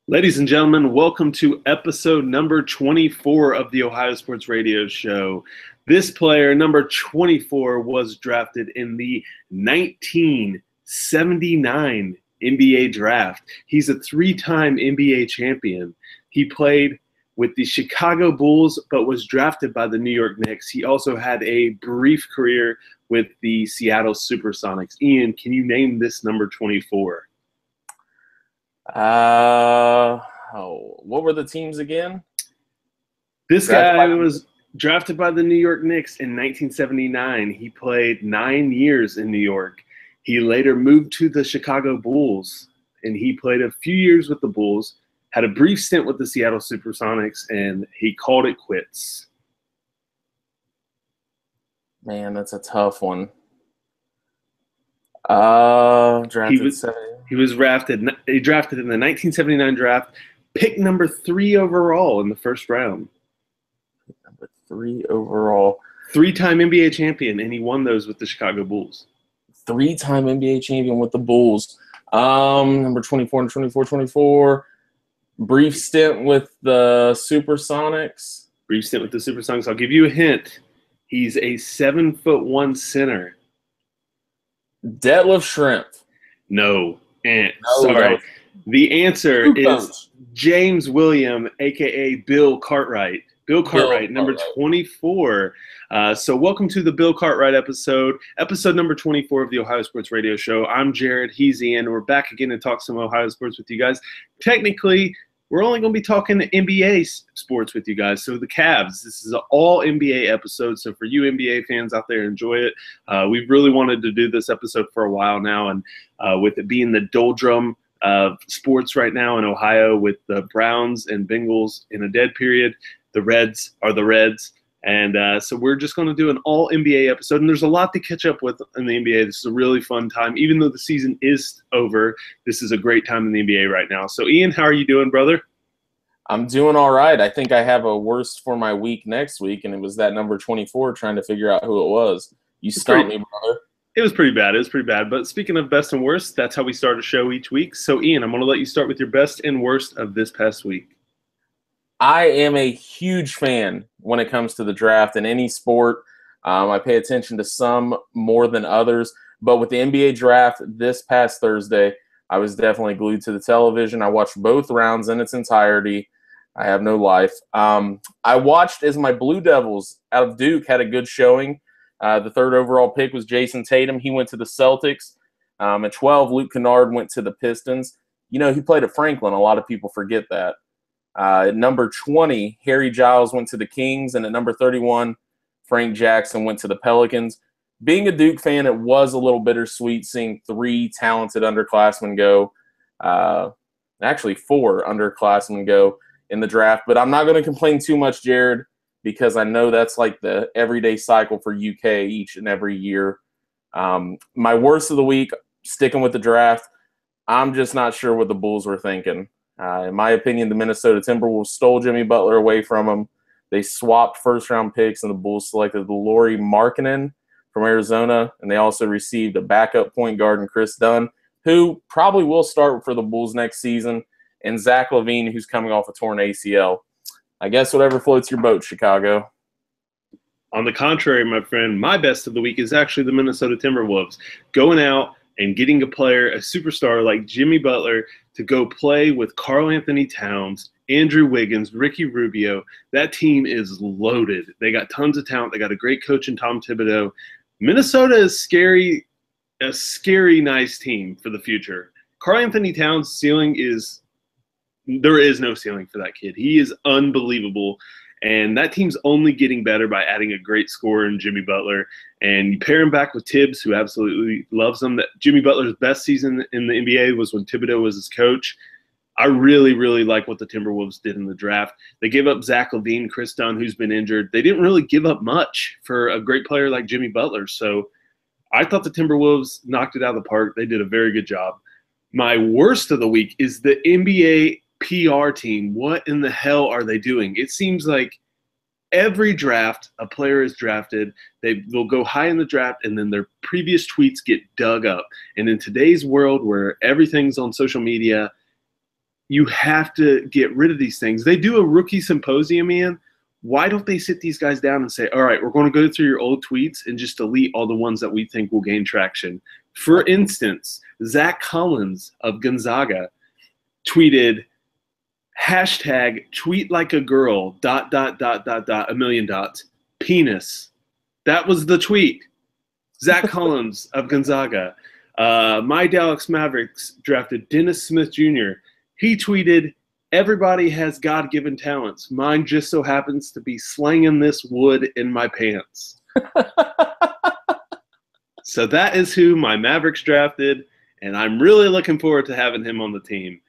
Ladies and gentlemen, welcome to episode number 24 of the Ohio Sports Radio Show. This player, number 24, was drafted in the 1979 NBA draft. He's a three-time NBA champion. He played with the Chicago Bulls, but was drafted by the New York Knicks. He also had a brief career with the Seattle Supersonics. Ian, can you name this number 24? What were the teams again? This guy was drafted by the New York Knicks in 1979. He played 9 years in New York. He later moved to the Chicago Bulls, and he played a few years with the Bulls, had a brief stint with the Seattle Supersonics, and he called it quits. Man, that's a tough one. He was drafted in the 1979 draft, pick number 3 overall in the first round. Number 3 overall. Three-time NBA champion, and he won those with the Chicago Bulls. Three-time NBA champion with the Bulls. Number 24. Brief stint with the Supersonics. I'll give you a hint. He's a 7'1" center. Detlef Schrempf. No. Sorry. The answer is James William, a.k.a. Bill Cartwright. Bill Cartwright, number 24. So welcome to the Bill Cartwright episode number 24 of the Ohio Sports Radio Show. I'm Jared. He's Ian. We're back again to talk some Ohio sports with you guys. Technically, we're only going to be talking NBA sports with you guys. So the Cavs, this is an all NBA episode. So for you NBA fans out there, enjoy it. We've really wanted to do this episode for a while now. And with it being the doldrum of sports right now in Ohio with the Browns and Bengals in a dead period, the Reds are the Reds. And so we're just going to do an all NBA episode. And there's a lot to catch up with in the NBA. This is a really fun time. Even though the season is over, this is a great time in the NBA right now. So, Ian, how are you doing, brother? I'm doing all right. I think I have a worst for my week next week, and it was that number 24 trying to figure out who it was. You stumped me, brother. It was pretty bad. But speaking of best and worst, that's how we start a show each week. So, Ian, I'm going to let you start with your best and worst of this past week. I am a huge fan when it comes to the draft in any sport. I pay attention to some more than others. But with the NBA draft this past Thursday, I was definitely glued to the television. I watched both rounds in its entirety. I have no life. I watched as my Blue Devils out of Duke had a good showing. The third overall pick was Jason Tatum. He went to the Celtics. At 12, Luke Kennard went to the Pistons. You know, he played at Franklin. A lot of people forget that. At number 20, Harry Giles went to the Kings, and at number 31, Frank Jackson went to the Pelicans. Being a Duke fan, it was a little bittersweet seeing 3 talented underclassmen go, actually 4 underclassmen go in the draft. But I'm not going to complain too much, Jared, because I know that's like the everyday cycle for UK each and every year. My worst of the week, sticking with the draft, I'm just not sure what the Bulls were thinking. In my opinion, the Minnesota Timberwolves stole Jimmy Butler away from him. They swapped first-round picks, and the Bulls selected Lauri Markkanen from Arizona, and they also received a backup point guard in Chris Dunn, who probably will start for the Bulls next season, and Zach LaVine, who's coming off a torn ACL. I guess whatever floats your boat, Chicago. On the contrary, my friend, my best of the week is actually the Minnesota Timberwolves going out and getting a player, a superstar like Jimmy Butler, to go play with Karl Anthony Towns, Andrew Wiggins, Ricky Rubio. That team is loaded. They got tons of talent. They got a great coach in Tom Thibodeau. Minnesota is a scary, nice team for the future. Karl Anthony Towns' ceiling is – there is no ceiling for that kid. He is unbelievable. And that team's only getting better by adding a great scorer in Jimmy Butler. And you pair him back with Tibbs, who absolutely loves him. That Jimmy Butler's best season in the NBA was when Thibodeau was his coach. I really, really like what the Timberwolves did in the draft. They gave up Zach LaVine, Chris Dunn, who's been injured. They didn't really give up much for a great player like Jimmy Butler. So I thought the Timberwolves knocked it out of the park. They did a very good job. My worst of the week is the NBA PR team. What in the hell are they doing? It seems like every draft a player is drafted, they'll go high in the draft, and then their previous tweets get dug up. And in today's world where everything's on social media, you have to get rid of these things. They do a rookie symposium, Ian. Why don't they sit these guys down and say, all right, we're going to go through your old tweets and just delete all the ones that we think will gain traction? For instance, Zach Collins of Gonzaga tweeted, hashtag tweet like a girl, ... a million dots, penis. That was the tweet. Zach Collins of Gonzaga. My Dallas Mavericks drafted Dennis Smith Jr. He tweeted, everybody has God-given talents. Mine just so happens to be slanging this wood in my pants. So that is who my Mavericks drafted, and I'm really looking forward to having him on the team.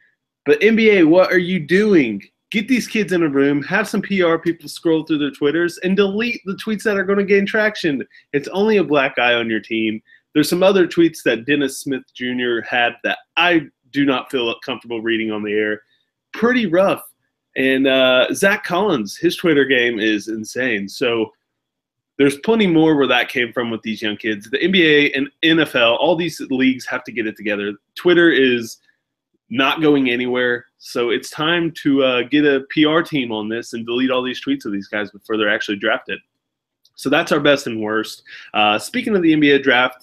But NBA, what are you doing? Get these kids in a room, have some PR people scroll through their Twitters, and delete the tweets that are going to gain traction. It's only a black guy on your team. There's some other tweets that Dennis Smith Jr. had that I do not feel comfortable reading on the air. Pretty rough. And Zach Collins, his Twitter game is insane. So there's plenty more where that came from with these young kids. The NBA and NFL, all these leagues have to get it together. Twitter is not going anywhere. So it's time to get a PR team on this and delete all these tweets of these guys before they're actually drafted. So that's our best and worst. Speaking of the NBA draft,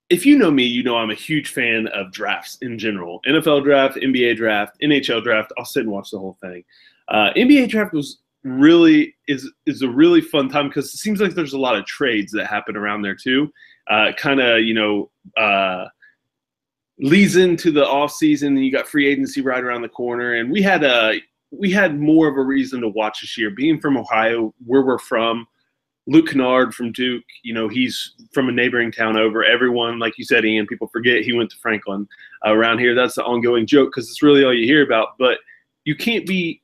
if you know me, you know I'm a huge fan of drafts in general. NFL draft, NBA draft, NHL draft. I'll sit and watch the whole thing. NBA draft is a really fun time because it seems like there's a lot of trades that happen around there too. Leads into the off season, and you got free agency right around the corner. And we had more of a reason to watch this year, being from Ohio, where we're from. Luke Kennard from Duke, he's from a neighboring town over. Everyone, like you said, Ian, people forget he went to Franklin. Around here, that's the ongoing joke because it's really all you hear about. But you can't be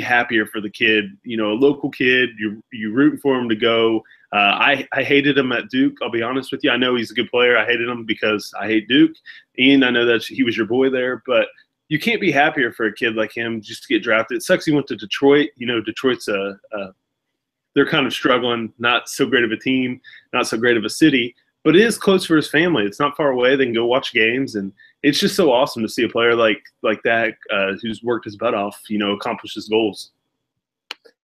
happier for the kid. A local kid, you rooting for him to go. I hated him at Duke. I'll be honest with you. I know he's a good player. I hated him because I hate Duke. Ian, I know that he was your boy there, but you can't be happier for a kid like him just to get drafted. It sucks he went to Detroit. Detroit's they're kind of struggling, not so great of a team, not so great of a city, but it is close for his family. It's not far away. They can go watch games, and it's just so awesome to see a player like that who's worked his butt off, accomplish his goals.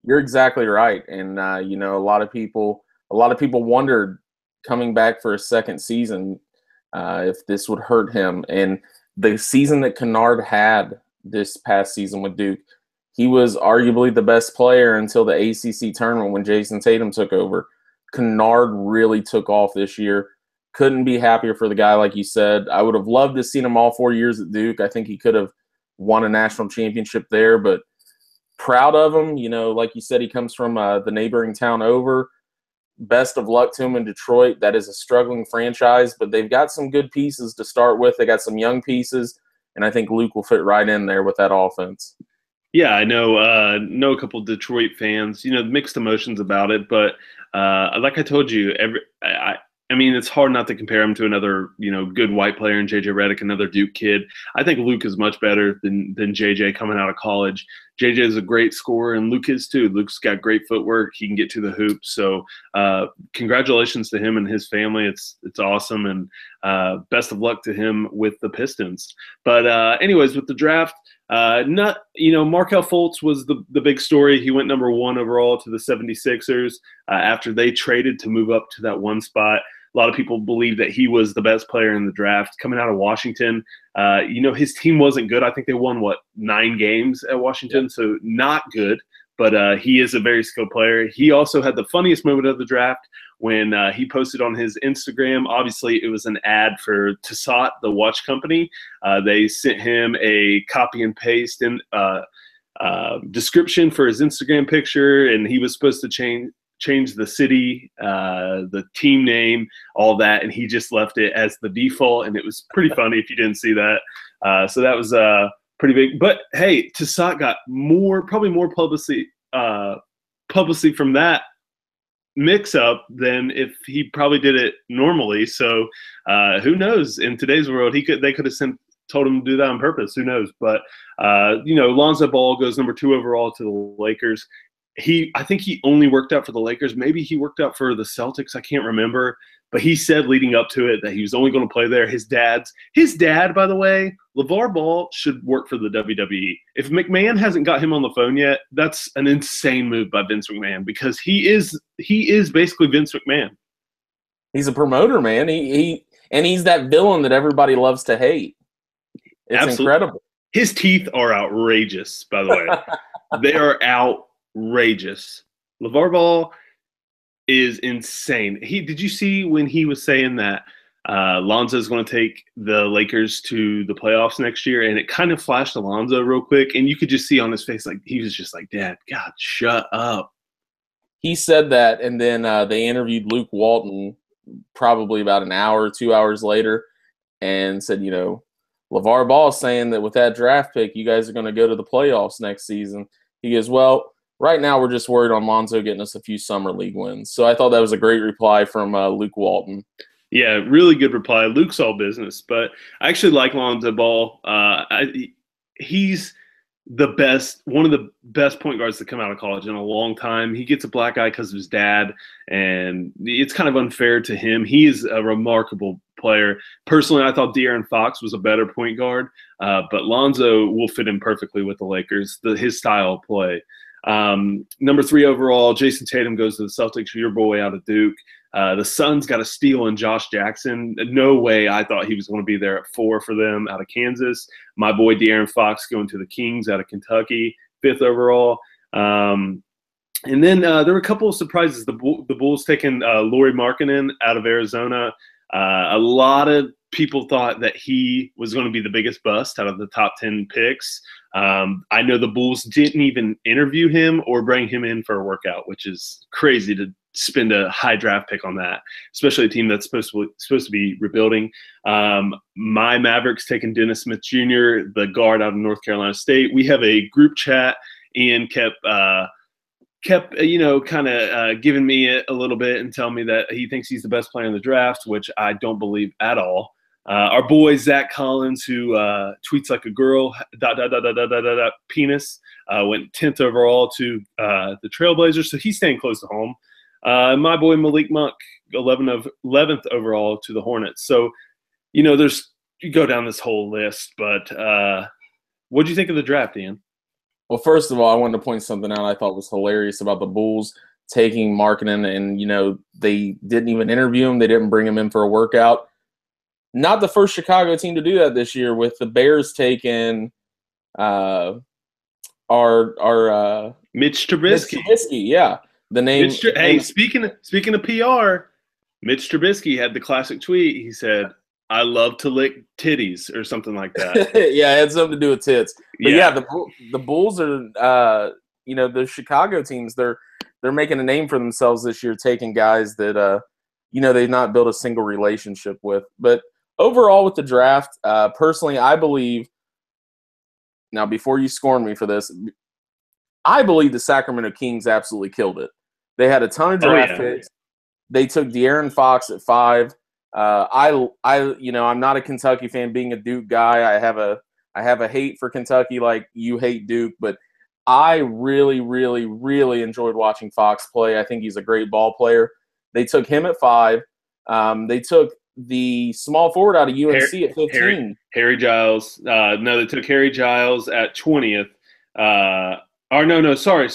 You're exactly right, and a lot of people wondered coming back for a second season if this would hurt him. And the season that Kennard had this past season with Duke, he was arguably the best player until the ACC tournament when Jason Tatum took over. Kennard really took off this year. Couldn't be happier for the guy, like you said. I would have loved to have seen him all 4 years at Duke. I think he could have won a national championship there, but proud of him. Like you said, he comes from the neighboring town over. Best of luck to him in Detroit. That is a struggling franchise, but they've got some good pieces to start with. They got some young pieces, and I think Luke will fit right in there with that offense. Yeah, I know a couple of Detroit fans, mixed emotions about it, but like I told you, I mean, it's hard not to compare him to another, good white player in JJ Redick, another Duke kid. I think Luke is much better than JJ coming out of college. JJ is a great scorer, and Luke is too. Luke's got great footwork. He can get to the hoop. So congratulations to him and his family. It's awesome, and best of luck to him with the Pistons. But anyways, with the draft, Markelle Fultz was the big story. He went number 1 overall to the 76ers after they traded to move up to that one spot. A lot of people believe that he was the best player in the draft coming out of Washington. His team wasn't good. I think they won, 9 games at Washington, so not good. But he is a very skilled player. He also had the funniest moment of the draft when he posted on his Instagram. Obviously, it was an ad for Tissot, the watch company. They sent him a copy and paste description for his Instagram picture, and he was supposed to change the city, the team name, all that, and he just left it as the default, and it was pretty funny if you didn't see that. So that was pretty big. But hey, Tissot got probably more publicity from that mix-up than if he probably did it normally. So who knows? In today's world, they could have told him to do that on purpose. Who knows? But Lonzo Ball goes number 2 overall to the Lakers. I think he only worked out for the Lakers. Maybe he worked out for the Celtics. I can't remember. But he said leading up to it that he was only going to play there. His dad, by the way, LeVar Ball, should work for the WWE. If McMahon hasn't got him on the phone yet, that's an insane move by Vince McMahon, because he is basically Vince McMahon. He's a promoter, man. He's that villain that everybody loves to hate. It's Absolutely incredible. His teeth are outrageous, by the way. They are outrageous. LeVar Ball is insane. Did you see when he was saying that Lonzo is going to take the Lakers to the playoffs next year? And it kind of flashed to Lonzo real quick, and you could just see on his face, like, he was just like, Dad, God, shut up. He said that, and then they interviewed Luke Walton probably about an hour or 2 hours later and said, LeVar Ball saying that with that draft pick, you guys are going to go to the playoffs next season. He goes, well, right now we're just worried on Lonzo getting us a few summer league wins. So I thought that was a great reply from Luke Walton. Yeah, really good reply. Luke's all business, but I actually like Lonzo Ball. He's one of the best point guards to come out of college in a long time. He gets a black eye because of his dad, and it's kind of unfair to him. He is a remarkable player. Personally, I thought De'Aaron Fox was a better point guard, but Lonzo will fit in perfectly with the Lakers, his style of play. Number 3 overall, Jason Tatum goes to the Celtics, your boy out of Duke. The Suns got a steal in Josh Jackson. No way I thought he was going to be there at 4 for them out of Kansas. My boy De'Aaron Fox going to the Kings out of Kentucky, 5th overall. And then there were a couple of surprises. The Bulls taking Lauri Markkanen out of Arizona. A lot of people thought that he was going to be the biggest bust out of the top 10 picks. I know the Bulls didn't even interview him or bring him in for a workout, which is crazy to spend a high draft pick on that, especially a team that's supposed to be rebuilding. My Mavericks taking Dennis Smith Jr., the guard out of North Carolina State. We have a group chat. Ian kept giving me a little bit and telling me that he thinks he's the best player in the draft, which I don't believe at all. Our boy Zach Collins, who tweets like a girl, penis, went 10th overall to the Trailblazers, so he's staying close to home. My boy Malik Monk, 11th overall to the Hornets. So, you go down this whole list, but what do you think of the draft, Ian? Well, first of all, I wanted to point something out I thought was hilarious about the Bulls taking Markkanen, and, they didn't even interview him. They didn't bring him in for a workout. Not the first Chicago team to do that this year, with the Bears taking our Mitch Trubisky. Yeah. The name. Hey, speaking of PR, Mitch Trubisky had the classic tweet. He said, "I love to lick titties," or something like that. Yeah, it had something to do with tits. But yeah, the Bulls are, the Chicago teams. They're making a name for themselves this year, taking guys that they've not built a single relationship with. But overall, with the draft, personally, I believe. Now, before you scorn me for this, I believe the Sacramento Kings absolutely killed it. They had a ton of draft picks. They took De'Aaron Fox at 5. I'm not a Kentucky fan. Being a Duke guy, I have a hate for Kentucky, like you hate Duke. But I really, really, really enjoyed watching Fox play. I think he's a great ball player. They took him at 5. They took the small forward out of UNC at 15. Harry Giles. No, they took Harry Giles at 20th. Sorry.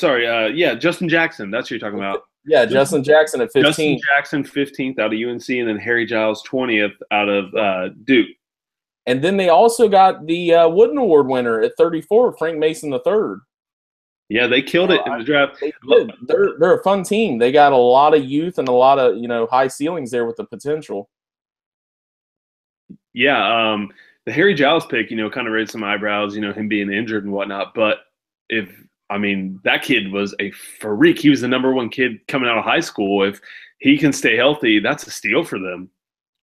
Justin Jackson. That's what you're talking about. Yeah, Justin Jackson at 15. Justin Jackson, 15th out of UNC, and then Harry Giles, 20th out of Duke. And then they also got the Wooden Award winner at 34, Frank Mason III. Yeah, they killed it in the draft. They did. They're a fun team. They got a lot of youth and a lot of high ceilings there with the potential. Yeah, the Harry Giles pick, kind of raised some eyebrows, him being injured and whatnot. But that kid was a freak. He was the number 1 kid coming out of high school. If he can stay healthy, that's a steal for them.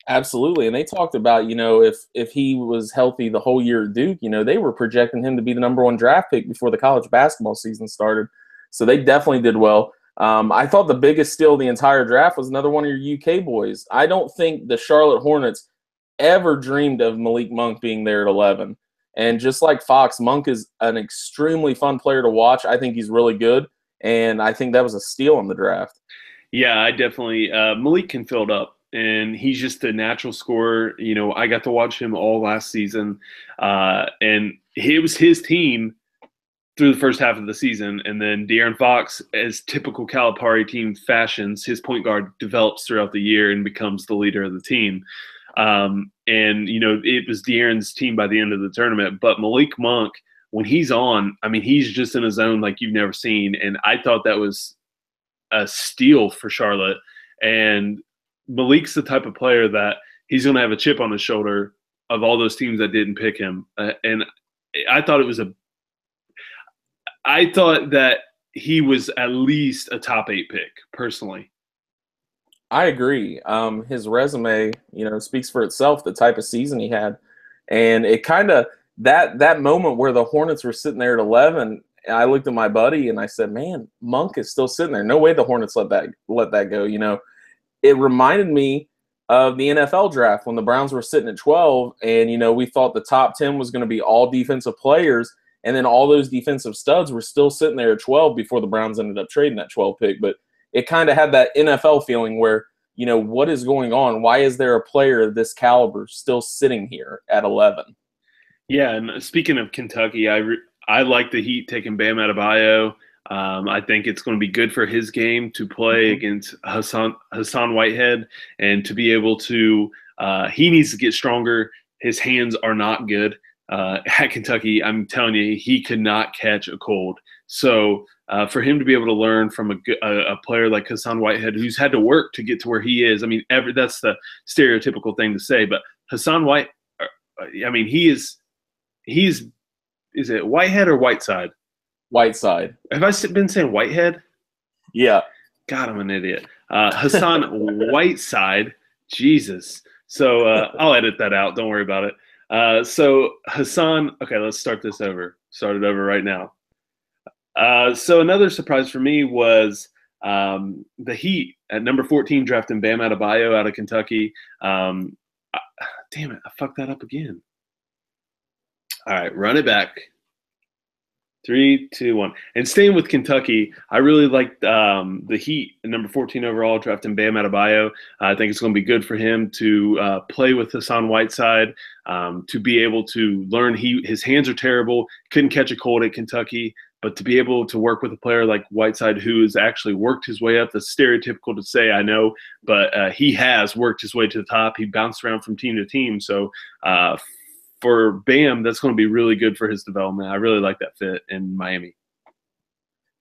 Absolutely. And they talked about, if he was healthy the whole year at Duke, they were projecting him to be the number 1 draft pick before the college basketball season started. So they definitely did well. I thought the biggest steal of the entire draft was another one of your UK boys. I don't think the Charlotte Hornets ever dreamed of Malik Monk being there at 11. And just like Fox, Monk is an extremely fun player to watch. I think he's really good, and I think that was a steal in the draft. Yeah, I definitely Malik can fill it up and he's just a natural scorer. You know, I got to watch him all last season, and it was his team through the first half of the season, and then De'Aaron Fox, as typical Calipari team fashions, his point guard develops throughout the year and becomes the leader of the team. And, you know, it was De'Aaron's team by the end of the tournament. But Malik Monk, when he's on, I mean, he's just in a zone like you've never seen. And I thought that was a steal for Charlotte. And Malik's the type of player that he's going to have a chip on his shoulder of all those teams that didn't pick him. And I thought I thought that he was at least a top 8 pick, personally. I agree. His resume, you know, speaks for itself, the type of season he had. And it kind of that moment where the Hornets were sitting there at 11, I looked at my buddy and I said, "Man, Monk is still sitting there. No way the Hornets let that go." You know, it reminded me of the NFL draft when the Browns were sitting at 12, and you know, we thought the top 10 was going to be all defensive players, and then all those defensive studs were still sitting there at 12 before the Browns ended up trading that 12 pick. But it kind of had that NFL feeling where, you know, what is going on? Why is there a player of this caliber still sitting here at 11? Yeah, and speaking of Kentucky, I like the Heat taking Bam Adebayo. I think it's going to be good for his game to play against Hassan Whitehead and to be able to he needs to get stronger. His hands are not good. At Kentucky, I'm telling you, he could not catch a cold. So for him to be able to learn from a player like Hassan Whitehead, who's had to work to get to where he is, I mean, that's the stereotypical thing to say, but Hassan White, I mean, he's is it Whitehead or Whiteside? Whiteside. Have I been saying Whitehead? Yeah. God, I'm an idiot. Hassan Whiteside. Jesus. So I'll edit that out. Don't worry about it. So Hassan, okay, let's start this over. Start it over right now. So another surprise for me was the Heat at number 14 drafting Bam Adebayo out of Kentucky. Damn it, I fucked that up again. All right, run it back. 3, 2, 1. And staying with Kentucky, I really liked the Heat at number 14 overall drafting Bam Adebayo. I think it's going to be good for him to play with Hassan Whiteside, to be able to learn. His hands are terrible, couldn't catch a cold at Kentucky, but to be able to work with a player like Whiteside who has actually worked his way up, that's stereotypical to say, I know, but he has worked his way to the top. He bounced around from team to team. So for Bam, that's going to be really good for his development. I really like that fit in Miami.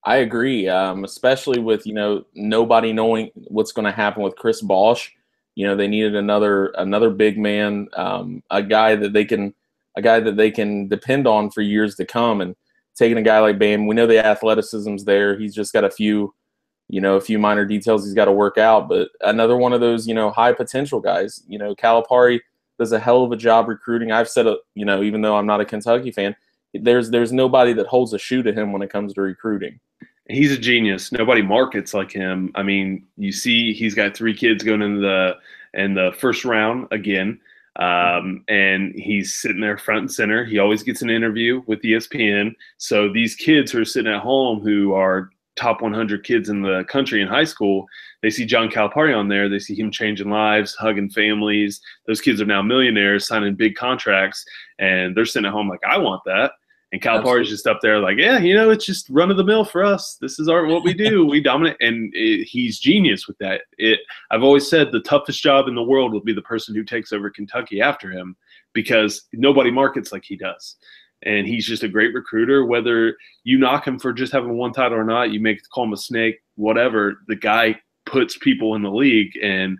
I agree, especially with, you know, nobody knowing what's going to happen with Chris Bosh. You know, they needed another big man, a guy that they can depend on for years to come. And taking a guy like Bam, we know the athleticism's there. He's just got a few minor details he's got to work out. But another one of those, you know, high potential guys. You know, Calipari does a hell of a job recruiting. I've said, you know, even though I'm not a Kentucky fan, there's nobody that holds a shoe to him when it comes to recruiting. He's a genius. Nobody markets like him. I mean, you see, he's got 3 kids going in the first round again, and he's sitting there front and center. He always gets an interview with ESPN. So these kids who are sitting at home, who are top 100 kids in the country in high school, they see John Calipari on there. They see him changing lives, hugging families. Those kids are now millionaires, signing big contracts, and they're sitting at home like, I want that. And Calipari's just up there like, yeah, you know, it's just run of the mill for us. This is what we do. We dominate. And he's genius with that. I've always said the toughest job in the world will be the person who takes over Kentucky after him, because nobody markets like he does. And he's just a great recruiter. Whether you knock him for just having one title or not, you call him a snake, whatever, the guy puts people in the league, and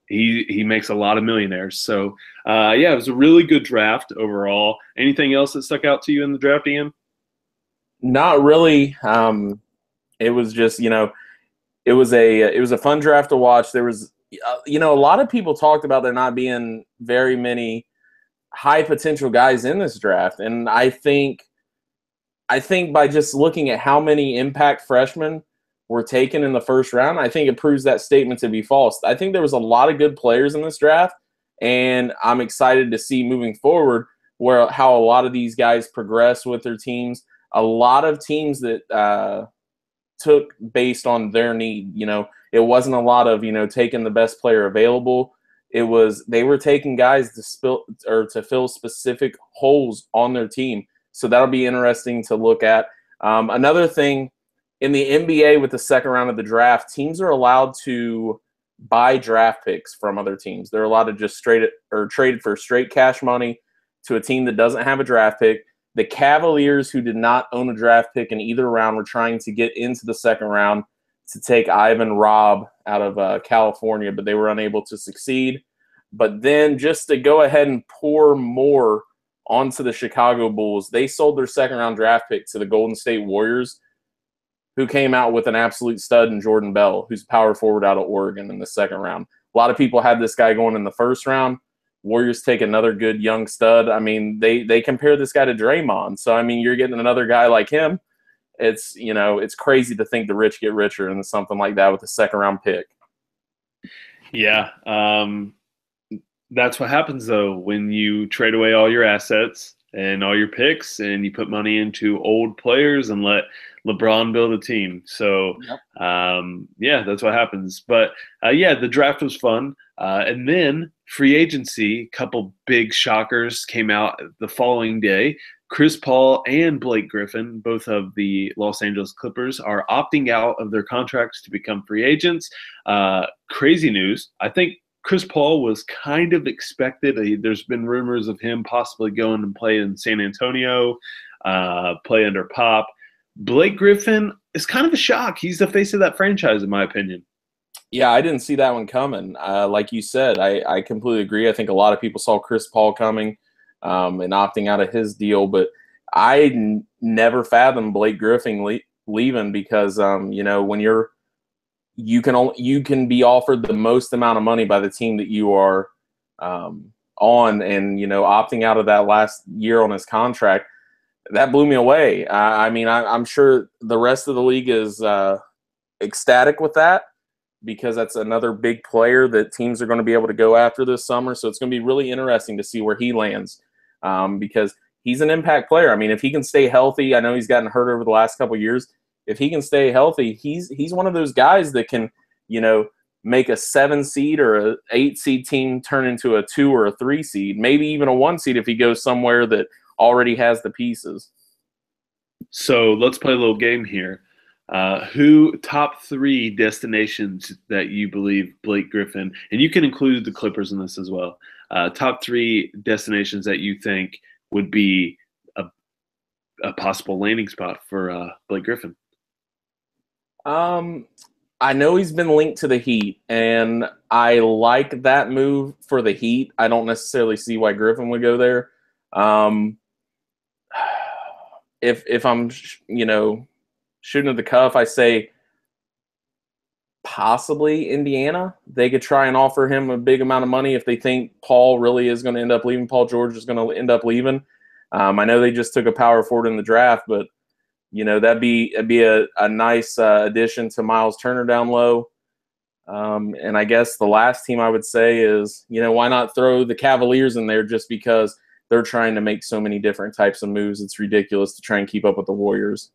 he makes a lot of millionaires. So, yeah, it was a really good draft overall. Anything else that stuck out to you in the draft, Ian? Not really. It was just, you know, it was a fun draft to watch. There was, you know, a lot of people talked about there not being very many high potential guys in this draft. And I think by just looking at how many impact freshmen were taken in the first round, I think it proves that statement to be false. I think there was a lot of good players in this draft, and I'm excited to see moving forward how a lot of these guys progress with their teams. A lot of teams that took based on their need. It wasn't a lot of, taking the best player available. It was they were taking guys to fill specific holes on their team. So that'll be interesting to look at. Another thing in the NBA with the second round of the draft, teams are allowed to buy draft picks from other teams. They're allowed to just trade for straight cash money to a team that doesn't have a draft pick. The Cavaliers, who did not own a draft pick in either round, were trying to get into the second round to take Ivan Rabb out of California, but they were unable to succeed. But then just to go ahead and pour more onto the Chicago Bulls, they sold their second-round draft pick to the Golden State Warriors, who came out with an absolute stud in Jordan Bell, who's power forward out of Oregon in the second round. A lot of people had this guy going in the first round. Warriors take another good young stud. I mean, they compare this guy to Draymond. So, I mean, you're getting another guy like him. It's, it's crazy to think the rich get richer and something like that with a second-round pick. Yeah. That's what happens, though, when you trade away all your assets and all your picks and you put money into old players and let LeBron build a team. So, yep. That's what happens. But, the draft was fun. And then free agency, couple big shockers came out the following day. Chris Paul and Blake Griffin, both of the Los Angeles Clippers, are opting out of their contracts to become free agents. Crazy news. I think Chris Paul was kind of expected. There's been rumors of him possibly going and play in San Antonio, play under Pop. Blake Griffin is kind of a shock. He's the face of that franchise, in my opinion. Yeah, I didn't see that one coming. Like you said, I completely agree. I think a lot of people saw Chris Paul coming and opting out of his deal, but I never fathomed Blake Griffin leaving because, when you can be offered the most amount of money by the team that you are on, and opting out of that last year on his contract, that blew me away. I'm sure the rest of the league is ecstatic with that because that's another big player that teams are going to be able to go after this summer. So it's going to be really interesting to see where he lands because he's an impact player. I mean, if he can stay healthy, I know he's gotten hurt over the last couple of years. If he can stay healthy, he's one of those guys that can, make a 7 seed or a 8 seed team turn into a 2 or a 3 seed, maybe even a 1 seed if he goes somewhere that already has the pieces. So let's play a little game here. Who top 3 destinations that you believe Blake Griffin, and you can include the Clippers in this as well, top 3 destinations that you think would be a possible landing spot for Blake Griffin? I know he's been linked to the Heat, and I like that move for the Heat. I don't necessarily see why Griffin would go there. If I'm, shooting at the cuff, I say possibly Indiana. They could try and offer him a big amount of money if they think Paul really is going to end up leaving. Paul George is going to end up leaving. I know they just took a power forward in the draft, but that'd be a nice addition to Miles Turner down low. And I guess the last team I would say is, why not throw the Cavaliers in there just because they're trying to make so many different types of moves. It's ridiculous to try and keep up with the Warriors.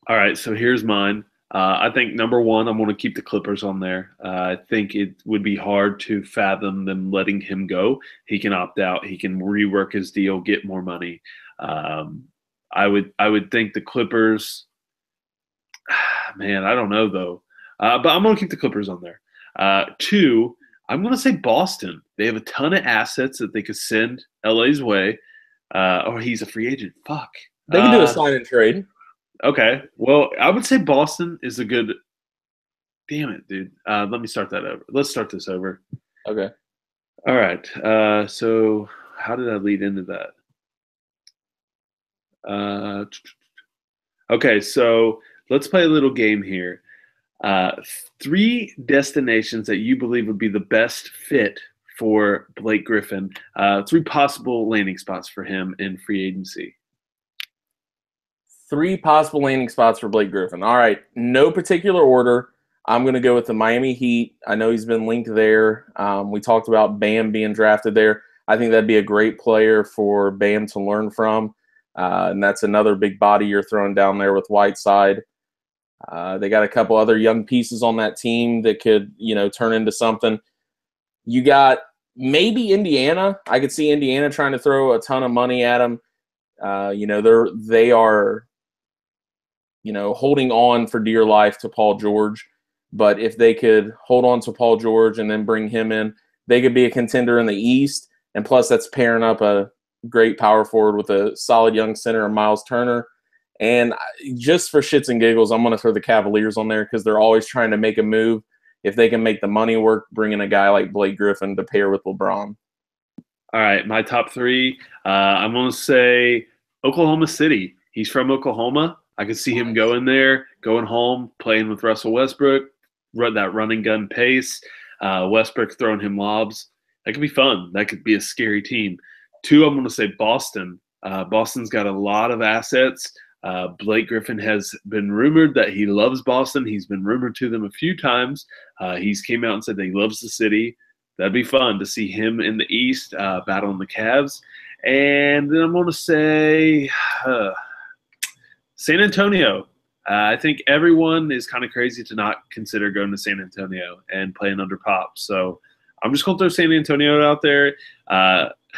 All right, so here's mine. I think number 1, I'm going to keep the Clippers on there. I think it would be hard to fathom them letting him go. He can opt out. He can rework his deal, get more money. I would think the Clippers. Man, I don't know though. But I'm going to keep the Clippers on there. 2, I'm going to say Boston. They have a ton of assets that they could send LA's way. Or he's a free agent. Fuck. They can do a sign and trade. Okay. Well, I would say Boston is a good. Damn it, dude. Let me start that over. Let's start this over. Okay. All right. So how did I lead into that? Okay. So let's play a little game here. 3 destinations that you believe would be the best fit for Blake Griffin. 3 possible landing spots for him in free agency. 3 possible landing spots for Blake Griffin. All right, no particular order. I'm going to go with the Miami Heat. I know he's been linked there. We talked about Bam being drafted there. I think that'd be a great player for Bam to learn from. And that's another big body you're throwing down there with Whiteside. They got a couple other young pieces on that team that could, turn into something. You got maybe Indiana. I could see Indiana trying to throw a ton of money at them. They are, holding on for dear life to Paul George. But if they could hold on to Paul George and then bring him in, they could be a contender in the East. And plus, that's pairing up a great power forward with a solid young center, Miles Turner. And just for shits and giggles, I'm going to throw the Cavaliers on there because they're always trying to make a move. If they can make the money work, bringing a guy like Blake Griffin to pair with LeBron. All right, my top three. I'm going to say Oklahoma City. He's from Oklahoma. I could see him going there, going home, playing with Russell Westbrook, run that running gun pace. Westbrook throwing him lobs. That could be fun. That could be a scary team. Two, I'm going to say Boston. Boston's got a lot of assets. Blake Griffin has been rumored that he loves Boston. He's been rumored to them a few times. He's came out and said that he loves the city. That'd be fun to see him in the East battling the Cavs. And then I'm going to say San Antonio. I think everyone is kind of crazy to not consider going to San Antonio and playing under Pop. So I'm just going to throw San Antonio out there.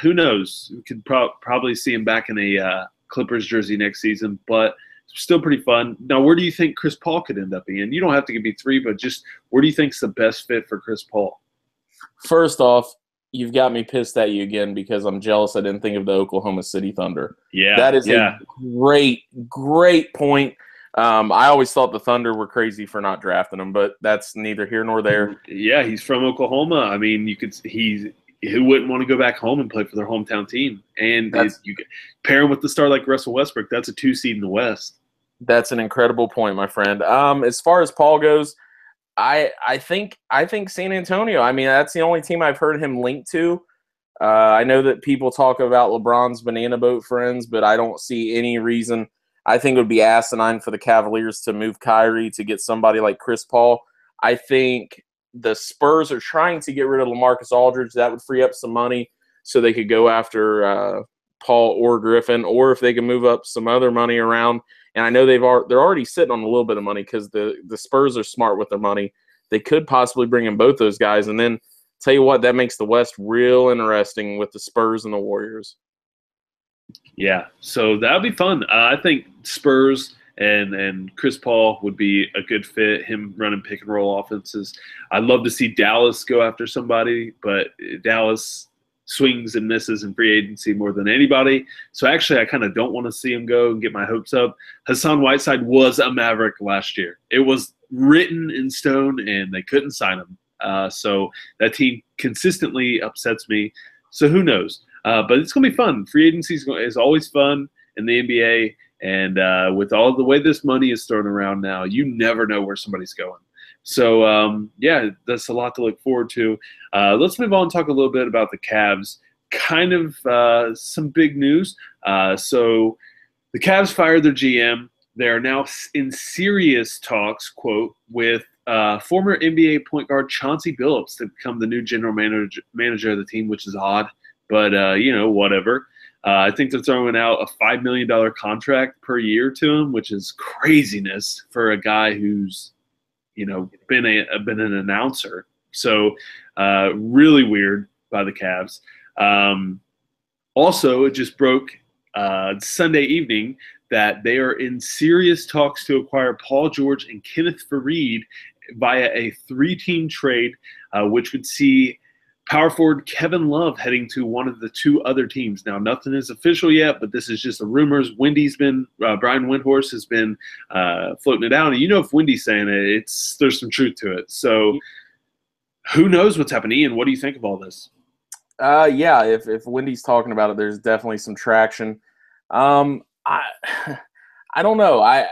Who knows? We could probably see him back in a Clippers jersey next season, but still pretty fun. Now, where do you think Chris Paul could end up being? You don't have to give me three, but just where do you think is the best fit for Chris Paul? First off, you've got me pissed at you again because I'm jealous I didn't think of the Oklahoma City Thunder. Yeah. That is a great, great point. I always thought the Thunder were crazy for not drafting him, but that's neither here nor there. Yeah, he's from Oklahoma. I mean, who wouldn't want to go back home and play for their hometown team? And you pair him with the star like Russell Westbrook, that's a 2 seed in the West. That's an incredible point, my friend. As far as Paul goes, I think San Antonio. I mean, that's the only team I've heard him linked to. I know that people talk about LeBron's banana boat friends, but I don't see any reason. I think it would be asinine for the Cavaliers to move Kyrie to get somebody like Chris Paul. I think the Spurs are trying to get rid of LaMarcus Aldridge. That would free up some money so they could go after Paul or Griffin, or if they can move up some other money around. And I know they're already sitting on a little bit of money because the Spurs are smart with their money. They could possibly bring in both those guys. And then tell you what, that makes the West real interesting with the Spurs and the Warriors. Yeah, so that would be fun. I think Spurs and Chris Paul would be a good fit, him running pick and roll offenses. I'd love to see Dallas go after somebody, but Dallas swings and misses in free agency more than anybody. So actually, I kind of don't want to see him go and get my hopes up. Hassan Whiteside was a Maverick last year. It was written in stone, and they couldn't sign him. So that team consistently upsets me. So who knows? But it's going to be fun. Free agency is always fun in the NBA. And with all the way this money is thrown around now, you never know where somebody's going. So, yeah, that's a lot to look forward to. Let's move on and talk a little bit about the Cavs. Kind of some big news. So the Cavs fired their GM. They are now in serious talks, quote, with former NBA point guard Chauncey Billups to become the new general manager of the team, which is odd. But, whatever. I think they're throwing out a $5 million contract per year to him, which is craziness for a guy who's, been an announcer. So really weird by the Cavs. Also, it just broke Sunday evening that they are in serious talks to acquire Paul George and Kenneth Faried via a 3-team trade, which would see power forward Kevin Love heading to one of the 2 other teams. Now, nothing is official yet, but this is just the rumors. Brian Windhorst has been floating it out. And if Wendy's saying it, there's some truth to it. So who knows what's happening? Ian, what do you think of all this? Yeah, if Wendy's talking about it, there's definitely some traction. I don't know. I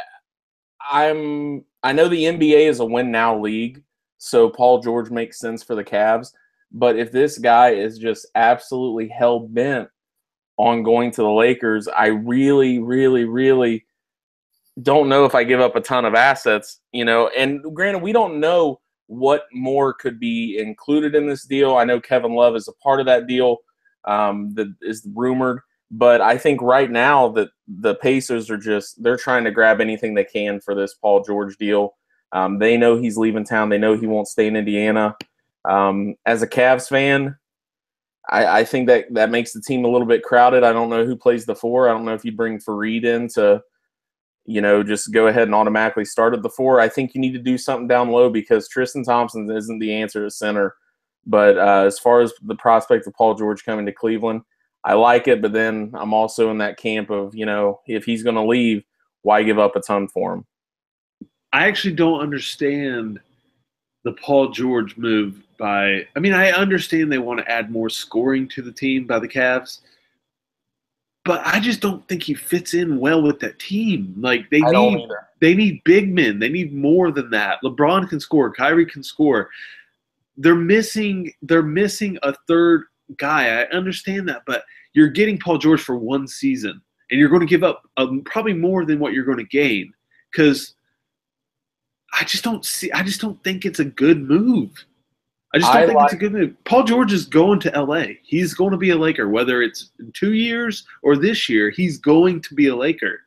know the NBA is a win now league, so Paul George makes sense for the Cavs. But if this guy is just absolutely hell-bent on going to the Lakers, I really, really, really don't know if I give up a ton of assets, And granted, we don't know what more could be included in this deal. I know Kevin Love is a part of that deal that is rumored. But I think right now that the Pacers are they're trying to grab anything they can for this Paul George deal. They know he's leaving town. They know he won't stay in Indiana. As a Cavs fan, I think that makes the team a little bit crowded. I don't know who plays the 4. I don't know if you bring Fareed in to, just go ahead and automatically start at the 4. I think you need to do something down low because Tristan Thompson isn't the answer at center. But as far as the prospect of Paul George coming to Cleveland, I like it, but then I'm also in that camp of, if he's going to leave, why give up a ton for him? I actually don't understand the Paul George move I understand they want to add more scoring to the team by the Cavs, but I just don't think he fits in well with that team. Like they need big men. They need more than that. LeBron can score. Kyrie can score. They're missing a third guy. I understand that, but you're getting Paul George for one season, and you're going to give up probably more than what you're going to gain because I just don't think it's a good move. I just don't think it's a good move. Paul George is going to LA. He's going to be a Laker, whether it's in 2 years or this year. He's going to be a Laker.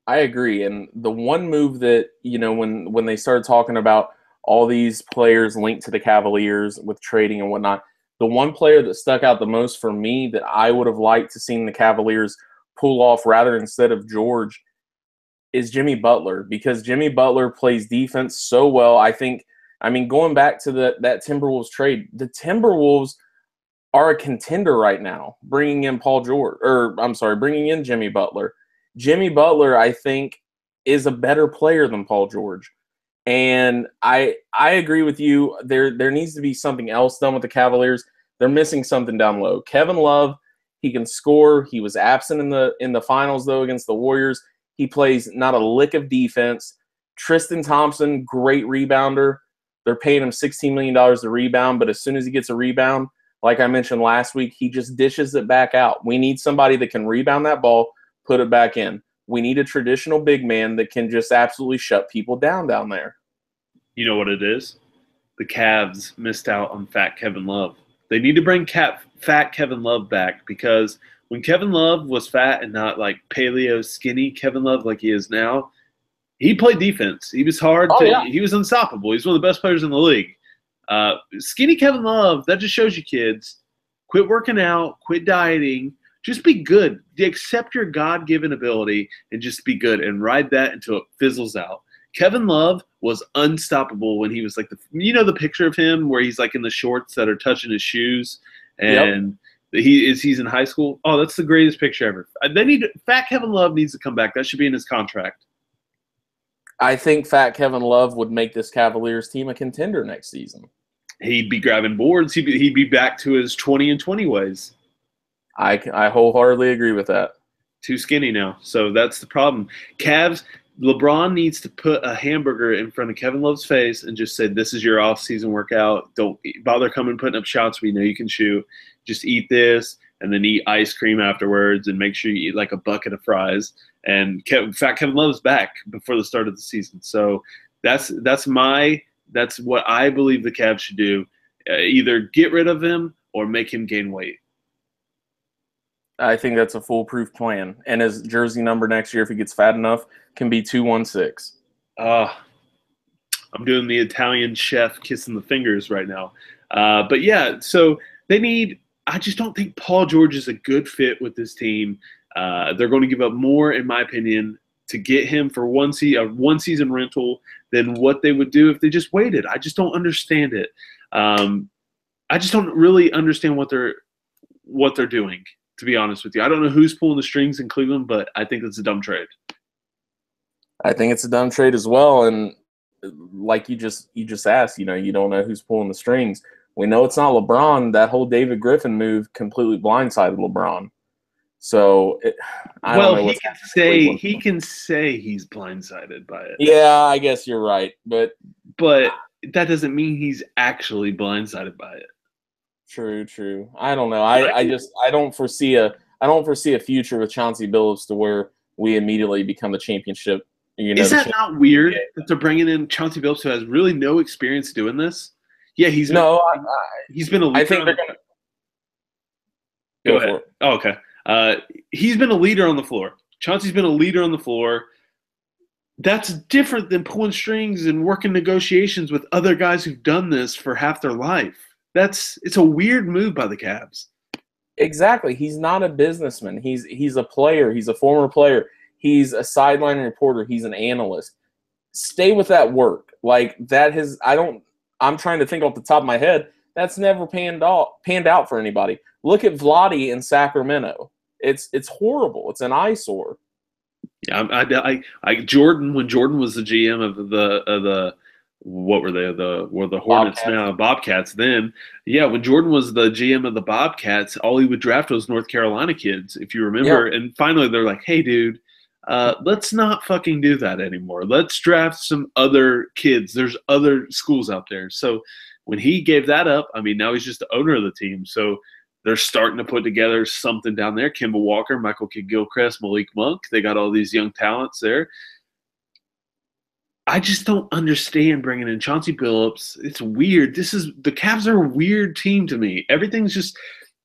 I agree, and the one move that when they started talking about all these players linked to the Cavaliers with trading and whatnot, the one player that stuck out the most for me that I would have liked to seen the Cavaliers pull off rather instead of George is Jimmy Butler, because Jimmy Butler plays defense so well. Going back to that Timberwolves trade, the Timberwolves are a contender right now, bringing in bringing in Jimmy Butler. Jimmy Butler, I think, is a better player than Paul George. And I agree with you. There needs to be something else done with the Cavaliers. They're missing something down low. Kevin Love, he can score. He was absent in the finals, though, against the Warriors. He plays not a lick of defense. Tristan Thompson, great rebounder. They're paying him $16 million to rebound, but as soon as he gets a rebound, like I mentioned last week, he just dishes it back out. We need somebody that can rebound that ball, put it back in. We need a traditional big man that can just absolutely shut people down there. You know what it is? The Cavs missed out on fat Kevin Love. They need to bring fat Kevin Love back because when Kevin Love was fat and not like paleo skinny Kevin Love like he is now, he played defense. He was hard. He was unstoppable. He's one of the best players in the league. Skinny Kevin Love, that just shows you kids, quit working out, quit dieting, just be good. Accept your God-given ability and just be good and ride that until it fizzles out. Kevin Love was unstoppable when he was like the picture of him where he's like in the shorts that are touching his shoes and he's in high school. Oh, that's the greatest picture ever. Fat Kevin Love needs to come back. That should be in his contract. I think fat Kevin Love would make this Cavaliers team a contender next season. He'd be grabbing boards. He'd be back to his 20-20 ways. I wholeheartedly agree with that. Too skinny now. So that's the problem. Cavs, LeBron needs to put a hamburger in front of Kevin Love's face and just say, this is your off-season workout. Don't bother coming putting up shots we know you can shoot. Just eat this and then eat ice cream afterwards and make sure you eat like a bucket of fries. And fat Kevin Love's back before the start of the season. So that's what I believe the Cavs should do. Either get rid of him or make him gain weight. I think that's a foolproof plan. And his jersey number next year, if he gets fat enough, can be 216. I'm doing the Italian chef kissing the fingers right now. But yeah, so I just don't think Paul George is a good fit with this team. They're going to give up more, in my opinion, to get him for one season rental than what they would do if they just waited. I just don't understand it. I just don't really understand what they're doing, to be honest with you. I don't know who's pulling the strings in Cleveland, but I think it's a dumb trade. I think it's a dumb trade as well. And like you just asked, you don't know who's pulling the strings. We know it's not LeBron. That whole David Griffin move completely blindsided LeBron. So I don't know. He can say he's blindsided by it. Yeah, I guess you're right, but that doesn't mean he's actually blindsided by it. True. I don't know. I don't foresee a future with Chauncey Billups to where we immediately become the championship. Is that not weird that they're bringing in Chauncey Billups, who has really no experience doing this? Yeah, he's been a leader. I think they're gonna go ahead. Oh, okay. He's been a leader on the floor. Chauncey's been a leader on the floor. That's different than pulling strings and working negotiations with other guys who've done this for half their life. It's a weird move by the Cavs. Exactly. He's not a businessman. He's a player. He's a former player. He's a sideline reporter. He's an analyst. Stay with that work. Like that has I'm trying to think off the top of my head. That's never panned out for anybody. Look at Vlade in Sacramento. It's horrible. It's an eyesore. Yeah, Jordan, when Jordan was the GM of the what were they? The Hornets Bobcats. now, Bobcats then. Yeah, when Jordan was the GM of the Bobcats, all he would draft was North Carolina kids, if you remember. Yeah. And finally they're like, hey dude, let's not fucking do that anymore. Let's draft some other kids. There's other schools out there. So when he gave that up, I mean, now he's just the owner of the team. So they're starting to put together something down there. Kemba Walker, Michael Kidd-Gilchrist, Malik Monk. They got all these young talents there. I just don't understand bringing in Chauncey Billups. It's weird. The Cavs are a weird team to me. Everything's just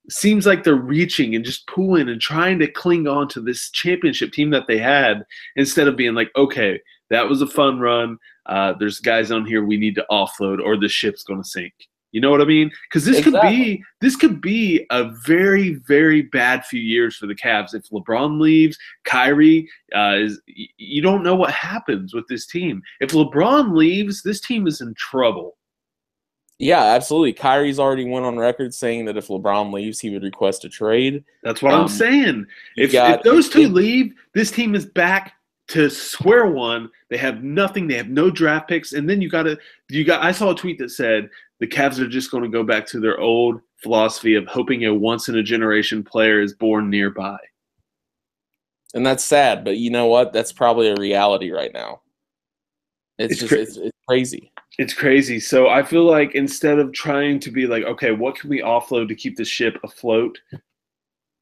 seems like they're reaching and just pulling and trying to cling on to this championship team that they had instead of being like, okay, that was a fun run. There's guys on here we need to offload or the ship's going to sink. You know what I mean? Because this could be a very, very bad few years for the Cavs. If LeBron leaves, Kyrie you don't know what happens with this team. If LeBron leaves, this team is in trouble. Yeah, absolutely. Kyrie's already went on record saying that if LeBron leaves, he would request a trade. That's what I'm saying. If those two leave, this team is back to square one. They have nothing. They have no draft picks. And then I saw a tweet that said the Cavs are just going to go back to their old philosophy of hoping a once-in-a-generation player is born nearby. And that's sad, but you know what? That's probably a reality right now. It's crazy. It's crazy. So I feel like instead of trying to be like, okay, what can we offload to keep the ship afloat?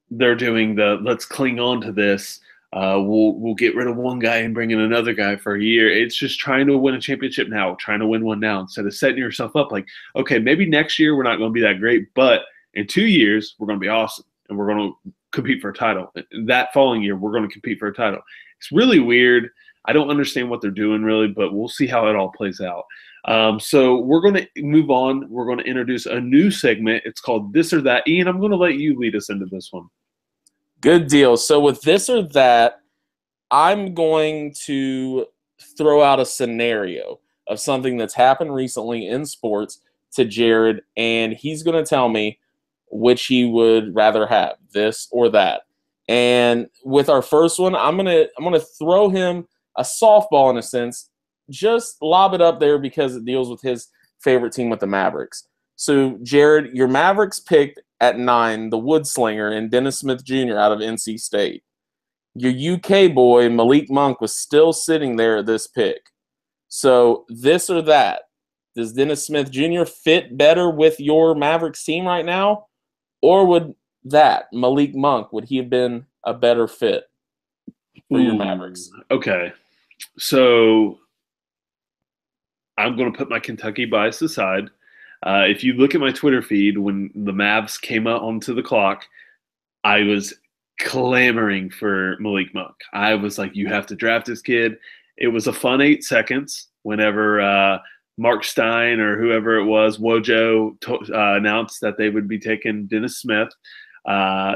They're doing let's cling on to this. We'll get rid of one guy and bring in another guy for a year. It's just trying to win a championship now, trying to win one now instead of setting yourself up like, okay, maybe next year we're not going to be that great, but in 2 years we're going to be awesome and we're going to compete for a title. That following year we're going to compete for a title. It's really weird. I don't understand what they're doing really, but we'll see how it all plays out. So we're going to move on. We're going to introduce a new segment. It's called This or That. Ian, I'm going to let you lead us into this one. Good deal. So with This or That, I'm going to throw out a scenario of something that's happened recently in sports to Jared, and he's going to tell me which he would rather have, this or that. And with our first one, I'm gonna throw him a softball in a sense, just lob it up there because it deals with his favorite team with the Mavericks. So, Jared, your Mavericks picked at 9 the Woodslinger and Dennis Smith Jr. out of NC State. Your UK boy, Malik Monk, was still sitting there at this pick. So, this or that, does Dennis Smith Jr. fit better with your Mavericks team right now? Or would Malik Monk, would he have been a better fit for your Mavericks? Okay. So I'm going to put my Kentucky bias aside. If you look at my Twitter feed, when the Mavs came out onto the clock, I was clamoring for Malik Monk. I was like, you have to draft this kid. It was a fun 8 seconds whenever Mark Stein or whoever it was, Wojo, announced that they would be taking Dennis Smith.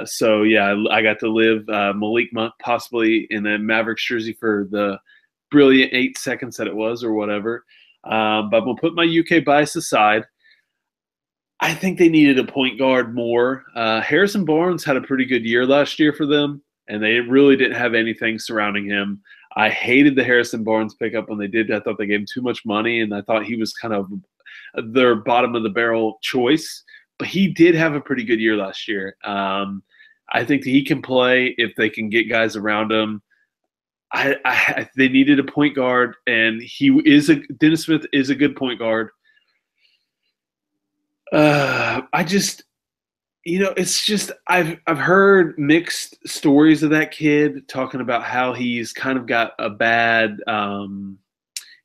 So, yeah, I got to live Malik Monk possibly in a Mavericks jersey for the brilliant 8 seconds that it was or whatever. But we'll put my UK bias aside. I think they needed a point guard more. Harrison Barnes had a pretty good year last year for them, and they really didn't have anything surrounding him. I hated the Harrison Barnes pickup when they did. I thought they gave him too much money, and I thought he was kind of their bottom-of-the-barrel choice. But he did have a pretty good year last year. I think that he can play if they can get guys around him. They needed a point guard, and Dennis Smith is a good point guard. It's just I've heard mixed stories of that kid talking about how he's kind of got a bad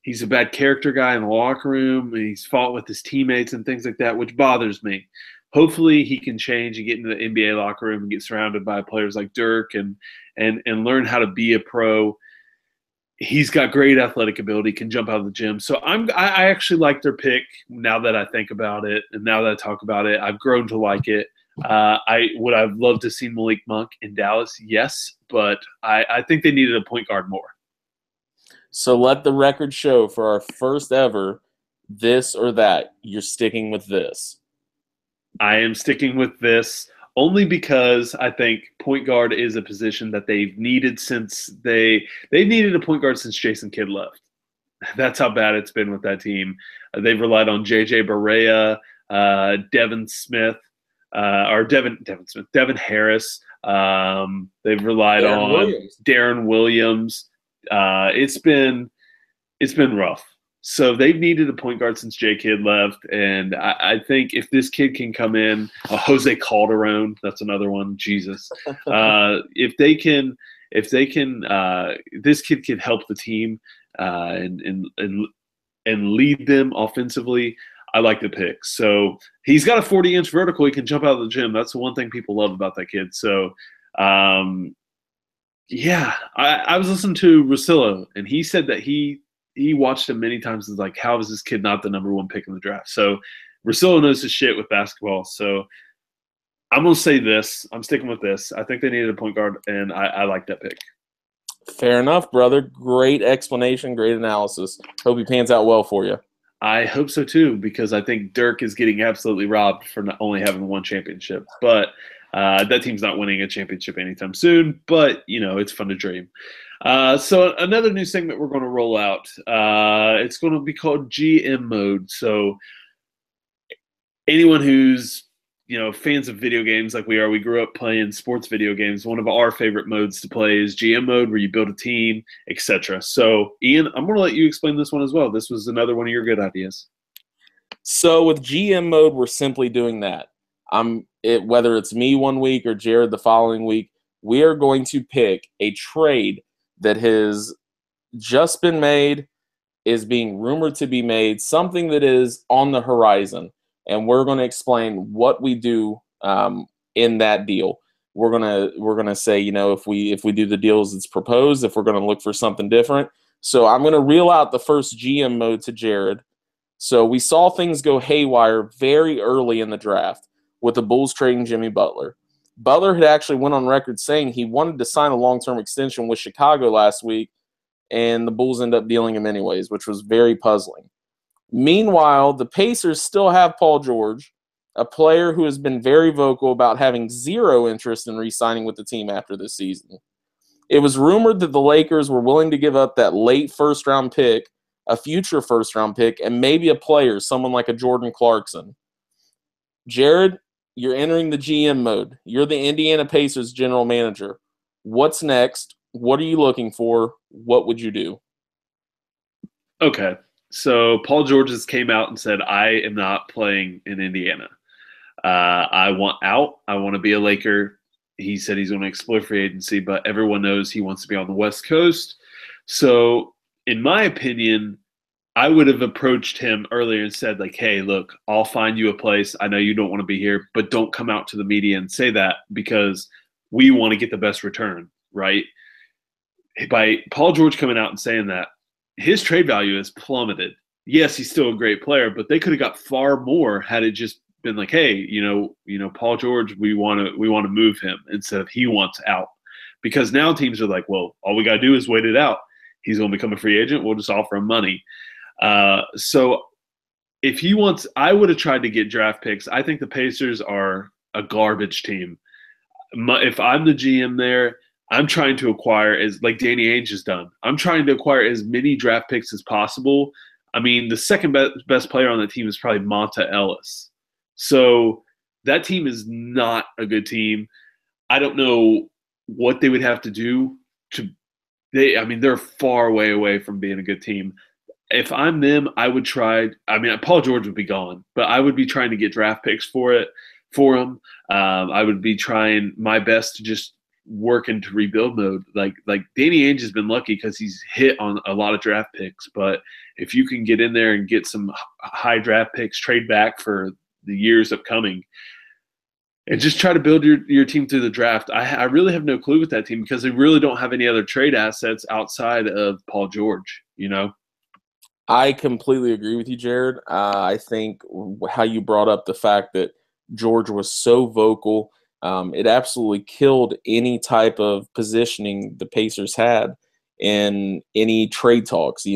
he's a bad character guy in the locker room, and he's fought with his teammates and things like that, which bothers me. hopefully he can change and get into the NBA locker room and get surrounded by players like Dirk and learn how to be a pro. He's got great athletic ability, can jump out of the gym. So I actually like their pick now that I think about it and now that I talk about it. I've grown to like it. Would I've loved to see Malik Monk in Dallas? Yes, but I think they needed a point guard more. So let the record show for our first ever this or that. You're sticking with this. I am sticking with this only because I think point guard is a position that they've needed since they've needed a point guard since Jason Kidd left. That's how bad it's been with that team. They've relied on J.J. Barea, Devin Smith, Devin Harris. They've relied on Darren Williams. It's been rough. So they've needed a point guard since J. Kidd left, and I think if this kid can come in, Jose Calderon, that's another one. Jesus, if they can, this kid can help the team and lead them offensively. I like the pick. So he's got a 40-inch vertical. He can jump out of the gym. That's the one thing people love about that kid. So, yeah, I was listening to Russillo, and he said that he watched him many times and was like, how is this kid not the number one pick in the draft? So Russillo knows his shit with basketball. So I'm going to say this. I'm sticking with this. I think they needed a point guard, and I like that pick. Fair enough, brother. Great explanation, great analysis. Hope he pans out well for you. I hope so too, because I think Dirk is getting absolutely robbed for not only having one championship. But that team's not winning a championship anytime soon. But, it's fun to dream. So another new segment we're going to roll out. It's going to be called GM Mode. So anyone who's fans of video games like we are, we grew up playing sports video games. One of our favorite modes to play is GM Mode, where you build a team, etc. So Ian, I'm going to let you explain this one as well. This was another one of your good ideas. So with GM Mode, we're simply doing that. Whether it's me one week or Jared the following week, we are going to pick a trade that has just been made, is being rumored to be made, something that is on the horizon. And we're going to explain what we do in that deal. We're gonna say, if we do the deals that's proposed, if we're going to look for something different. So I'm going to reel out the first GM mode to Jared. So we saw things go haywire very early in the draft with the Bulls trading Jimmy Butler. Butler had actually went on record saying he wanted to sign a long-term extension with Chicago last week, and the Bulls ended up dealing him anyways, which was very puzzling. Meanwhile, the Pacers still have Paul George, a player who has been very vocal about having zero interest in re-signing with the team after this season. It was rumored that the Lakers were willing to give up that late first-round pick, a future first-round pick, and maybe a player, someone like a Jordan Clarkson. Jared, you're entering the GM mode. You're the Indiana Pacers general manager. What's next? What are you looking for? What would you do? Okay. So Paul George has came out and said, I am not playing in Indiana. I want out. I want to be a Laker. He said he's going to explore free agency, but everyone knows he wants to be on the West Coast. So in my opinion, I would have approached him earlier and said, like, hey, look, I'll find you a place. I know you don't want to be here, but don't come out to the media and say that, because we want to get the best return, right? By Paul George coming out and saying that, his trade value has plummeted. Yes, he's still a great player, but they could have got far more had it just been like, hey, Paul George, we want to move him, instead of he wants out. Because now teams are like, well, all we got to do is wait it out. He's going to become a free agent. We'll just offer him money. So if he wants, I would have tried to get draft picks. I think the Pacers are a garbage team. If I'm the GM there, I'm trying to acquire, as like Danny Ainge has done, I'm trying to acquire as many draft picks as possible. I mean, the second best player on the team is probably Monta Ellis. So that team is not a good team. I don't know what they would have to do they're far way away from being a good team. If I'm them, I would try. Paul George would be gone, but I would be trying to get draft picks for him. I would be trying my best to just work into rebuild mode. Like Danny Ainge has been lucky because he's hit on a lot of draft picks. But if you can get in there and get some high draft picks, trade back for the years upcoming, And just try to build your team through the draft. I really have no clue with that team because they really don't have any other trade assets outside of Paul George, you know? I completely agree with you, Jared. I think how you brought up the fact that George was so vocal, it absolutely killed any type of positioning the Pacers had in any trade talks.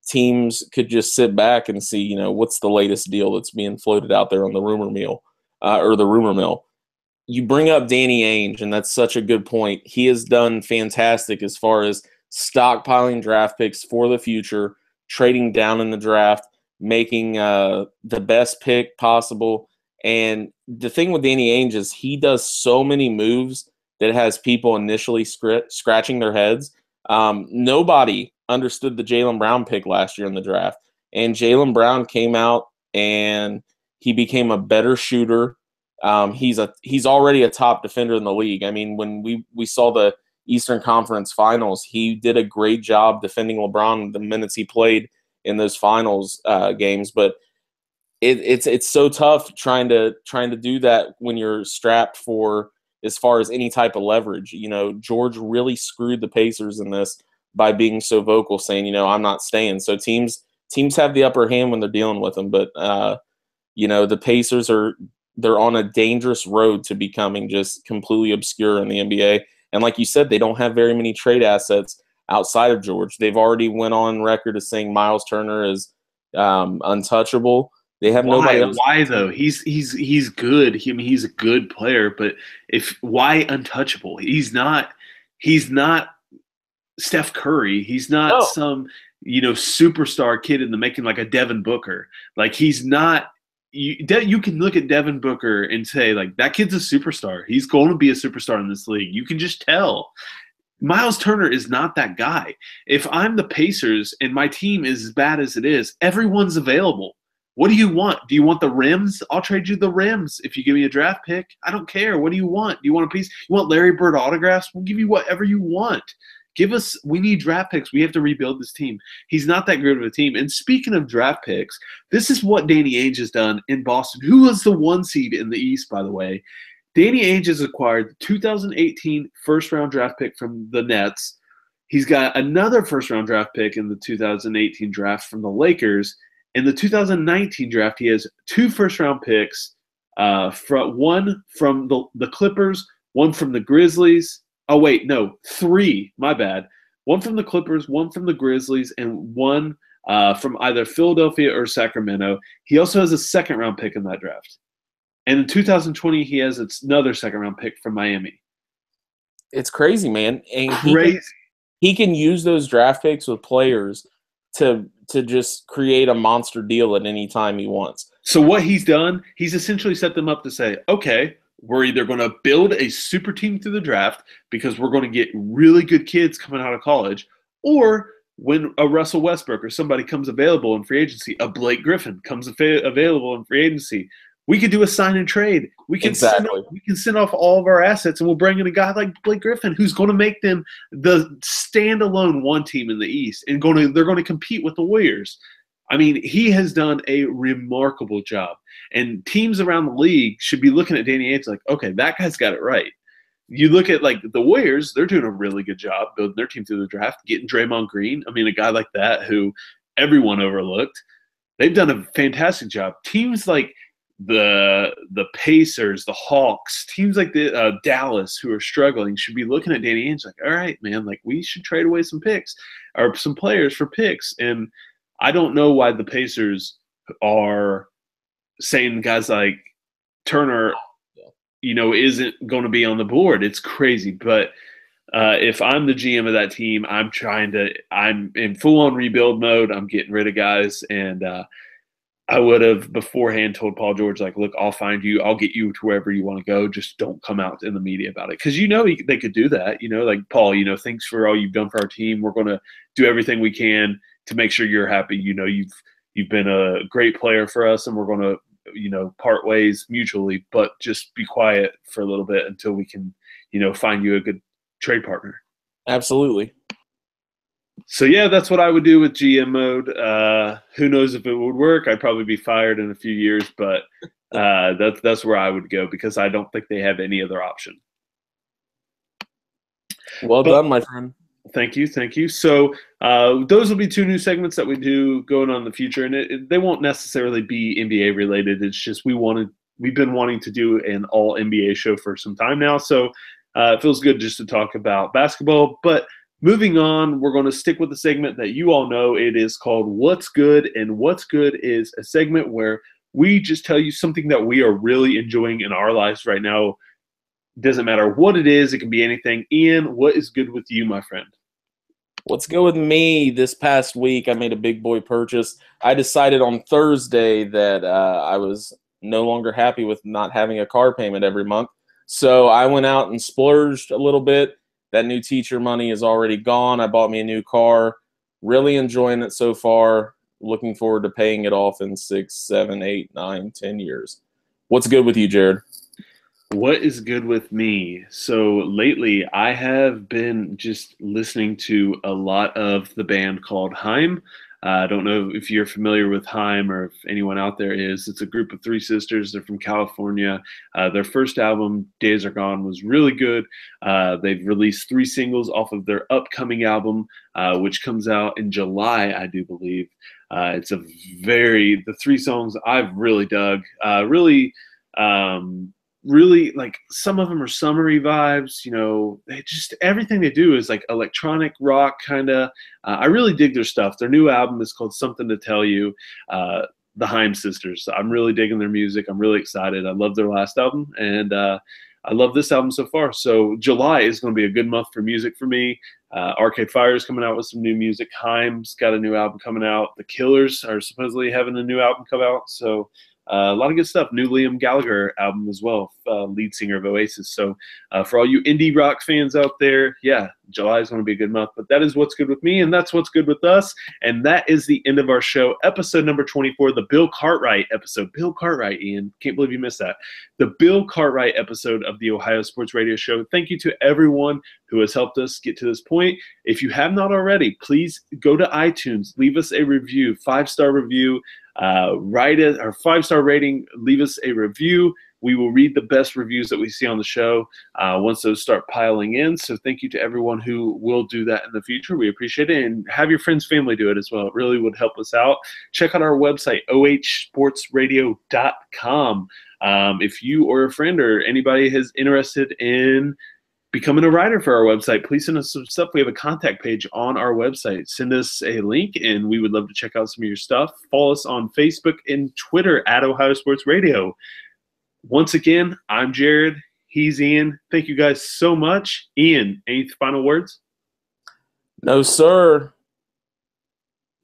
Teams could just sit back and see, what's the latest deal that's being floated out there on the rumor mill or the rumor mill. You bring up Danny Ainge, and that's such a good point. He has done fantastic as far as stockpiling draft picks for the future, trading down in the draft, making the best pick possible. And the thing with Danny Ainge is he does so many moves that has people initially scratching their heads. Nobody understood the Jaylen Brown pick last year in the draft. And Jaylen Brown came out and he became a better shooter. He's already a top defender in the league. I mean, when we saw the Eastern Conference Finals, he did a great job defending LeBron the minutes he played in those finals games. But it's so tough trying to do that when you're strapped for as far as any type of leverage. George really screwed the Pacers in this by being so vocal, saying, I'm not staying. So teams have the upper hand when they're dealing with him. But the Pacers they're on a dangerous road to becoming just completely obscure in the NBA. And like you said, they don't have very many trade assets outside of George. They've already went on record as saying Miles Turner is untouchable. They have nobody else. Why though? He's good. He's a good player, but why untouchable? He's not Steph Curry. He's not some superstar kid in the making like a Devin Booker. Like he's not. You can look at Devin Booker and say, like, that kid's a superstar. He's going to be a superstar in this league. You can just tell. Miles Turner is not that guy. If I'm the Pacers and my team is as bad as it is, everyone's available. What do you want? Do you want the rims? I'll trade you the rims if you give me a draft pick. I don't care. What do you want? Do you want a piece? You want Larry Bird autographs? We'll give you whatever you want. We need draft picks. We have to rebuild this team. He's not that good of a team. And speaking of draft picks, this is what Danny Ainge has done in Boston. Who was the 1 seed in the East, by the way? Danny Ainge has acquired the 2018 first-round draft pick from the Nets. He's got another first-round draft pick in the 2018 draft from the Lakers. In the 2019 draft, he has 2 first-round picks, one from the Clippers, one from the Grizzlies. Oh, wait, no, 3. My bad. 1 from the Clippers, 1 from the Grizzlies, and 1 from either Philadelphia or Sacramento. He also has a second-round pick in that draft. And in 2020, he has another second-round pick from Miami. It's crazy, man. And crazy. He can use those draft picks with players to just create a monster deal at any time he wants. So what he's done, he's essentially set them up to say, okay, we're either going to build a super team through the draft because we're going to get really good kids coming out of college, or when a Russell Westbrook or somebody comes available in free agency, a Blake Griffin comes available in free agency, we could do a sign and trade. We can send off all of our assets, and we'll bring in a guy like Blake Griffin who's going to make them the standalone 1 team in the East, and they're going to compete with the Warriors. I mean, he has done a remarkable job, and teams around the league should be looking at Danny Ainge like, okay, that guy's got it right. You look at like the Warriors; they're doing a really good job building their team through the draft, getting Draymond Green. I mean, a guy like that who everyone overlooked. They've done a fantastic job. Teams like the Pacers, the Hawks, teams like the Dallas who are struggling should be looking at Danny Ainge like, all right, man, like we should trade away some picks or some players for picks. And I don't know why the Pacers are saying guys like Turner, isn't going to be on the board. It's crazy. But if I'm the GM of that team, I'm in full-on rebuild mode. I'm getting rid of guys. And I would have beforehand told Paul George, like, look, I'll find you. I'll get you to wherever you want to go. Just don't come out in the media about it. Because, they could do that. Like, Paul, thanks for all you've done for our team. We're going to do everything we can to make sure you're happy. You've been a great player for us, and we're going to, part ways mutually, but just be quiet for a little bit until we can, find you a good trade partner. Absolutely. So, yeah, that's what I would do with GM mode. Who knows if it would work? I'd probably be fired in a few years, but That's where I would go because I don't think they have any other option. Well done, my friend. Thank you, thank you. So those will be 2 new segments that we do going on in the future, and they won't necessarily be NBA related. It's just we've been wanting to do an all NBA show for some time now, so it feels good just to talk about basketball. But moving on, we're going to stick with the segment that you all know. It is called What's Good, and What's Good is a segment where we just tell you something that we are really enjoying in our lives right now. Doesn't matter what it is. It can be anything. Ian, what is good with you, my friend? What's good with me this past week? I made a big boy purchase. I decided on Thursday that I was no longer happy with not having a car payment every month. So I went out and splurged a little bit. That new teacher money is already gone. I bought me a new car. Really enjoying it so far. Looking forward to paying it off in 6, 7, 8, 9, 10 years. What's good with you, Jared? What is good with me? So lately, I have been just listening to a lot of the band called Haim. I don't know if you're familiar with Haim or if anyone out there is. It's a group of 3 sisters. They're from California. Their first album, Days Are Gone, was really good. They've released 3 singles off of their upcoming album, which comes out in July, I do believe. It's the 3 songs I've really dug. Really, like, some of them are summery vibes, they just everything they do is like electronic rock kind of. I really dig their stuff. Their new album is called Something to Tell You. The Haim sisters, I'm really digging their music. I'm really excited. I love their last album, and I love this album so far. So July is going to be a good month for music for me. Arcade Fire is coming out with some new music. Haim's got a new album coming out. The Killers are supposedly having a new album come out. So a lot of good stuff. New Liam Gallagher album as well, lead singer of Oasis. So for all you indie rock fans out there, yeah, July is going to be a good month. But that is what's good with me, and that's what's good with us. And that is the end of our show, episode number 24, the Bill Cartwright episode. Bill Cartwright, Ian. Can't believe you missed that. The Bill Cartwright episode of the Ohio Sports Radio Show. Thank you to everyone who has helped us get to this point. If you have not already, please go to iTunes, leave us a review, 5-star review. Write it, or 5-star rating, leave us a review. We will read the best reviews that we see on the show once those start piling in. So thank you to everyone who will do that in the future. We appreciate it. And have your friends, family do it as well. It really would help us out. Check out our website, ohsportsradio.com. If you or a friend or anybody is interested in becoming a writer for our website, please send us some stuff. We have a contact page on our website. Send us a link, and we would love to check out some of your stuff. Follow us on Facebook and Twitter at Ohio Sports Radio. Once again, I'm Jared. He's Ian. Thank you guys so much. Ian, any final words? No, sir.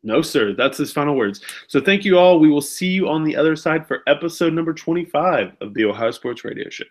No, sir. That's his final words. So thank you all. We will see you on the other side for episode number 25 of the Ohio Sports Radio Show.